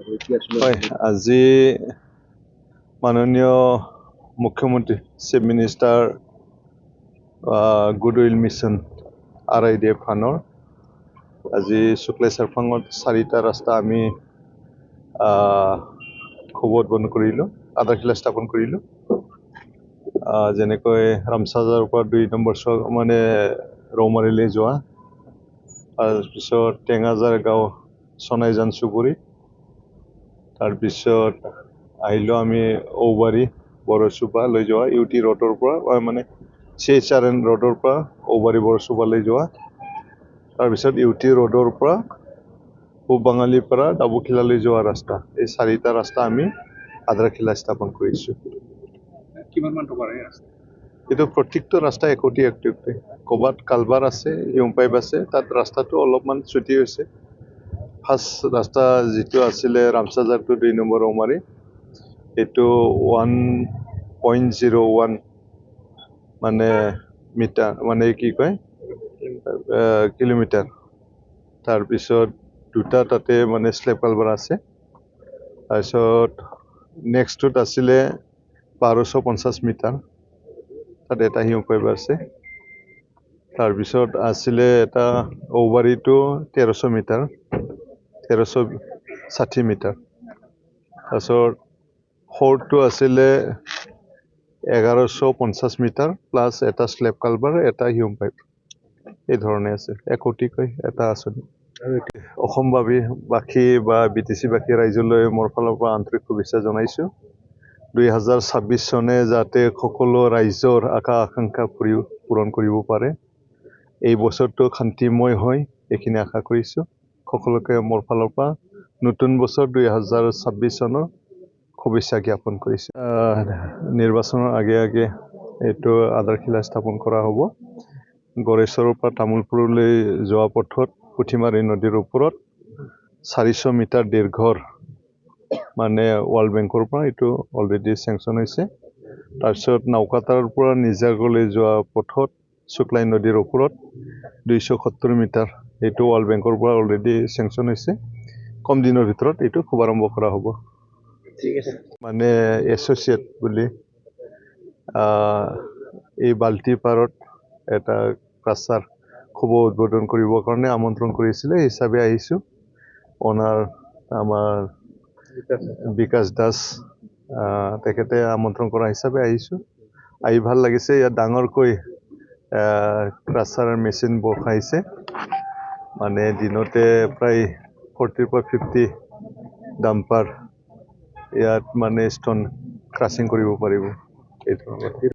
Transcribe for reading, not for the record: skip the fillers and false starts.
হয়, আজি মাননীয় মুখ্যমন্ত্ৰী chief minister goodwill mission RIDF ফানৰ আজি শুক্লাই চাৰফাঙত 4টা ৰাস্তা আমি খুব উদ্বোধন কৰিলোঁ, আধাৰশিলা স্থাপন কৰিলোঁ। যেনেকৈ ৰামচাজাৰৰ পৰা 2 নম্বৰ মানে ৰৌমাৰীলৈ যোৱা, তাৰপিছত টেঙাজাৰ গাঁও চনাইজান চুবুৰী, তাৰপিছত আহিলোঁ আমি ঔবাৰী বৰচুপা লৈ যোৱা UT ৰোডৰ পৰা মানে CHRN ৰোডৰ পৰা ঔবাৰী বৰচুপালৈ যোৱা, তাৰপিছত UT ৰোডৰ পৰা পূব বাঙালিৰ পৰা ডাবুখিলালৈ যোৱা ৰাস্তা, এই 4টা ৰাস্তা আমি আধাৰশিলা স্থাপন কৰিছোঁ। কিমান মান টকাৰ এই ৰাস্তা? এইটো প্ৰত্যেকটো ৰাস্তা 1 কোটি 1 কোটি, ক'ৰবাত কালভাৰ আছে, হিউম পাইপ আছে, তাত ৰাস্তাটো অলপমান ছুটি হৈছে। ফাৰ্ষ্ট ৰাস্তা যিটো আছিলে ৰামচাজাৰ টু 2 নম্বৰ ৰৌমাৰী, এইটো 1.01 মানে মিটাৰ মানে কি কয় কিলোমিটাৰ। তাৰপিছত 2টা তাতে মানে স্লেব কালভাৰ আছে। তাৰপিছত নেক্সটটোত আছিলে 1250 মিটাৰ, তাত এটা হিউম পাইপ আছে। তাৰপিছত আছিলে এটা ঔবাৰীটো 1300 মিটাৰ, 1360 মিটাৰ। তাৰপিছত ফ'ৰটো আছিলে 1150 মিটাৰ প্লাছ এটা স্লেব কালভাৰ, এটা হিউম পাইপ, এই ধৰণে আছে। 1 কোটিকৈ এটা আঁচনি। অসমবাসী বা BTC-বাসী ৰাইজলৈ মোৰ ফালৰ পৰা আন্তৰিক শুভেচ্ছা জনাইছোঁ। 2026 চনে যাতে সকলো ৰাইজৰ আশা আকাংক্ষা পূৰণ কৰিব পাৰে, এই বছৰটো শান্তিময় হয়, এইখিনি আশা কৰিছোঁ। সকলোকে মোৰ ফালৰ পৰা নতুন বছৰ 2026 চনৰ শুভেচ্ছা জ্ঞাপন কৰিছোঁ। নিৰ্বাচনৰ আগে আগে এইটো আধাৰশিলা স্থাপন কৰা হ'ব। গড়েশ্বৰৰ পৰা তামোলপুৰলৈ যোৱা পথত পুঠিমাৰী নদীৰ ওপৰত 400 মিটাৰ দীৰ্ঘৰ মানে ৱাৰ্ল্ড বেংকৰ পৰা এইটো অলৰেডি চেংচন হৈছে। তাৰপিছত নাওকাটাৰ পৰা নিজাগলৈ যোৱা পথত শুক্লাই নদীৰ ওপৰত 270 মিটাৰ, এইটো ৱাৰ্ল্ড বেংকৰ পৰা অলৰেডি চেংচন হৈছে। কম দিনৰ ভিতৰত এইটো শুভাৰম্ভ কৰা হ'ব। ঠিক আছে। মানে এছ'চিয়েট বুলি এই বাল্টি পাৰত এটা ক্ৰাছাৰ খুব উদ্বোধন কৰিবৰ কাৰণে আমন্ত্ৰণ কৰিছিলে, হিচাপে আহিছোঁ। অনাৰ আমাৰ বিকাশ দাস, তেখেতে আমন্ত্ৰণ কৰা হিচাপে আহিছোঁ। আহি ভাল লাগিছে, ইয়াত ডাঙৰকৈ ক্ৰাছাৰ মেচিন বহাইছে, মানে দিনতে প্ৰায় 40 পৰা 50 ডাম্পাৰ ইয়াত মানে ষ্টন ক্ৰাছিং কৰিব পাৰিব, এই ধৰণৰ।